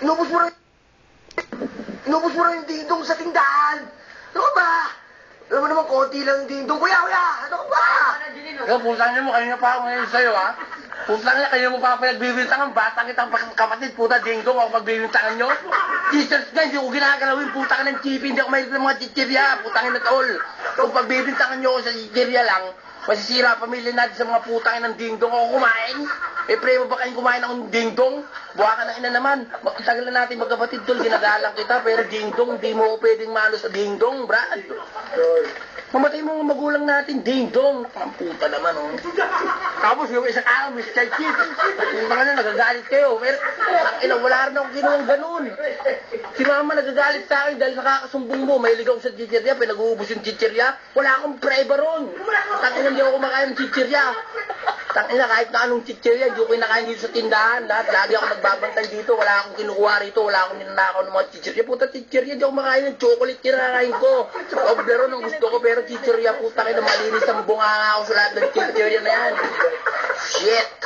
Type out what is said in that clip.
Inubos mo rin... Inubos mo rin yung dingdong sa tindahan. Ano ka ba? Alam mo naman, konti lang yung dingdong. Kuya! Ano ka ba? Ikaw, putang niyo mo, kanina pa ako ngayon sa'yo, ha? Putang niya, kanina mo pa pinagbibintangan, batang kitang kapatid, puta, dingdong, ako pagbibintangan nyo. T-shirts nga, hindi ko ginagalawin, putang ng chipi, hindi ako mahilig ng mga chichirya, putang na tol. Kung pagbibintangan nyo ako sa chichirya lang, masisira pamilya natin sa mga putang ng dingdong ako kumain. Eh, premo ba kayong kumain ng dingdong? Buha ka ng ina naman. Magtagal na natin magkapatid tol, ginagalang kita, pero dingdong, di mo ko pwedeng malo sa dingdong, brad. Mamatay mo ang magulang natin, ding-dong. Ang puta naman, oh. Tapos yung isang araw, Mr. Chief. Yung mga na, nagagalit kayo. Pero, ang ina, wala rin akong ginawang ganun. Si mama nagagalit sa akin dahil nakakasumbong mo. May ligaw sa chichirya, pinag-uubos yung chichirya. Wala akong preba ron. Tangina, hindi ako kumakain ng chichirya. Tangina, kahit na anong chichirya, hindi ko kinakain dito sa tindahan. Lahat, lagi ako nagbabantay dito. Wala akong kinukuha rito. Wala akong ninanakaw ng mga chichirya. Puta, chichirya, hindi ako makain ng chocolate. Kinakain ko. Obleron ang gusto ko, pero chichirya, puta kayo na malinis ang bunga ako sa lahat ng chichirya na yan. Shit!